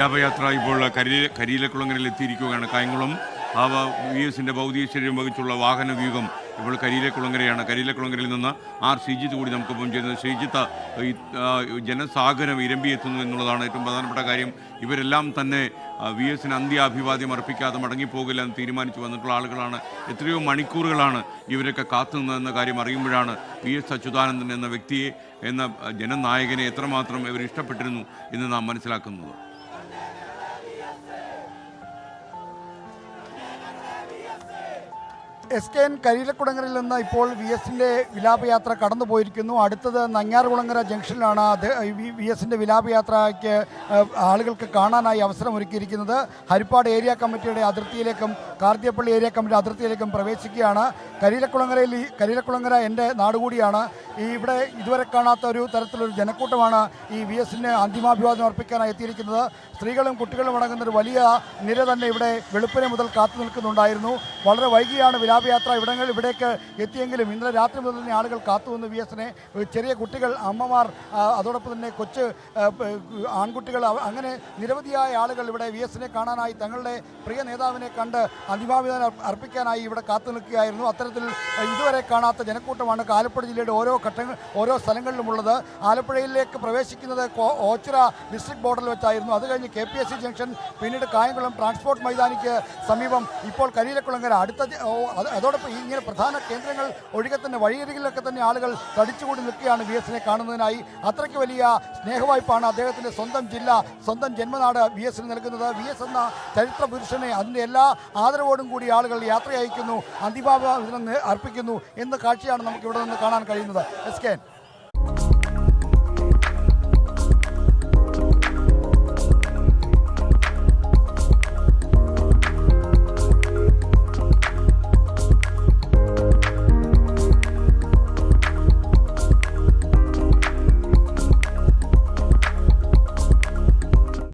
വിലാപയാത്ര ഇപ്പോൾ കരിയിലക്കുളങ്ങരയിൽ എത്തിയിരിക്കുകയാണ്. കായംകുളം VS-ന്റെ ഭൗതിക ശരീരം വഹിച്ചുള്ള വാഹന വ്യൂഹം ഇപ്പോൾ കരിയിലക്കുളങ്ങരയാണ്. കരിയിലക്കുളങ്ങരയിൽ നിന്ന് ശ്രീജിത്ത് കൂടി നമുക്കൊപ്പം ചെയ്യുന്നത്. ശ്രീജിത്ത്, ജനസാഗരം ഇരമ്പിയെത്തുന്നു എന്നുള്ളതാണ് ഏറ്റവും പ്രധാനപ്പെട്ട കാര്യം. ഇവരെല്ലാം തന്നെ VS-ന് അന്ത്യാഭിവാദ്യം അർപ്പിക്കാതെ മടങ്ങിപ്പോകില്ല എന്ന് തീരുമാനിച്ചു വന്നിട്ടുള്ള ആളുകളാണ്. എത്രയോ മണിക്കൂറുകളാണ് ഇവരൊക്കെ കാത്തുനിന്നതെന്ന കാര്യം അറിയുമ്പോഴാണ് VS അച്യുതാനന്ദൻ എന്ന വ്യക്തിയെ, എന്ന ജനനായകനെ എത്രമാത്രം ഇവർ ഇഷ്ടപ്പെട്ടിരുന്നു എന്ന് നാം മനസ്സിലാക്കുന്നത്. SKN കരിയിലക്കുളങ്ങരയിൽ നിന്ന് ഇപ്പോൾ VS-ന്റെ വിലാപയാത്ര കടന്നു പോയിരിക്കുന്നു. അടുത്തത് നങ്ങ്യാർകുളങ്ങര ജംഗ്ഷനിലാണ് VS-ന്റെ വിലാപയാത്രയ്ക്ക് ആളുകൾക്ക് കാണാനായി അവസരമൊരുക്കിയിരിക്കുന്നത്. ഹരിപ്പാട് ഏരിയ കമ്മിറ്റിയുടെ അതിർത്തിയിലേക്കും കാർത്തിയപ്പള്ളി ഏരിയ കമ്മിറ്റി അതിർത്തിയിലേക്കും പ്രവേശിക്കുകയാണ്. കരിയിലക്കുളങ്ങര എൻ്റെ നാടുകൂടിയാണ്. ഇവിടെ ഇതുവരെ കാണാത്ത ഒരു തരത്തിലൊരു ജനക്കൂട്ടമാണ് ഈ VS-ന് അന്തിമാഭിവാദം അർപ്പിക്കാനായി എത്തിയിരിക്കുന്നത്. സ്ത്രീകളും കുട്ടികളും അടങ്ങുന്ന ഒരു വലിയ നിര തന്നെ ഇവിടെ വെളുപ്പിനെ മുതൽ കാത്തു നിൽക്കുന്നുണ്ടായിരുന്നു. വളരെ വൈകിയാണ് വിലാപയാത്ര ഇവിടേക്ക് എത്തിയെങ്കിലും ഇന്നലെ രാത്രി മുതൽ തന്നെ ആളുകൾ കാത്തുനിന്ന് VS-നെ. ചെറിയ കുട്ടികൾ, അമ്മമാർ, അതോടൊപ്പം തന്നെ കൊച്ചു ആൺകുട്ടികൾ, അങ്ങനെ നിരവധിയായ ആളുകൾ ഇവിടെ VS-നെ കാണാനായി തങ്ങളുടെ പ്രിയ നേതാവിനെ കണ്ട് അന്തിമാഭിവാദം അർപ്പിക്കാനായി ഇവിടെ കാത്തു നിൽക്കുകയായിരുന്നു. അത്തരത്തിൽ ഇതുവരെ കാണാത്ത ജനക്കൂട്ടമാണ് ആലപ്പുഴ ജില്ലയുടെ ഓരോ സ്ഥലങ്ങളിലുമുള്ളത്. ആലപ്പുഴയിലേക്ക് പ്രവേശിക്കുന്നത് ഓച്ചിറ ഡിസ്ട്രിക്ട് ബോർഡറിൽ വെച്ചായിരുന്നു. അത് കഴിഞ്ഞ് KPSC ജംഗ്ഷൻ, പിന്നീട് കായംകുളം ട്രാൻസ്പോർട്ട് മൈതാനിക്ക് സമീപം, ഇപ്പോൾ കരിയിലക്കുളങ്ങര. അതോടൊപ്പം ഇങ്ങനെ പ്രധാന കേന്ദ്രങ്ങൾ ഒഴികെ തന്നെ വഴിയരികിലൊക്കെ തന്നെ ആളുകൾ തടിച്ചുകൂടി നിൽക്കുകയാണ് VS-നെ കാണുന്നതിനായി. അത്രയ്ക്ക് വലിയ സ്നേഹവായ്പാണ് അദ്ദേഹത്തിൻ്റെ സ്വന്തം ജില്ല, സ്വന്തം ജന്മനാട് VS-ന് നൽകുന്നത്. VS എന്ന ചരിത്ര പുരുഷനെ അതിൻ്റെ എല്ലാ ആദരവോടും കൂടി ആളുകൾ യാത്ര അയക്കുന്നു, അന്തിമാഭിവാദം അർപ്പിക്കുന്നു എന്ന കാഴ്ചയാണ് നമുക്ക് ഇവിടെ നിന്ന് കാണാൻ കഴിയുന്നത്. SKN.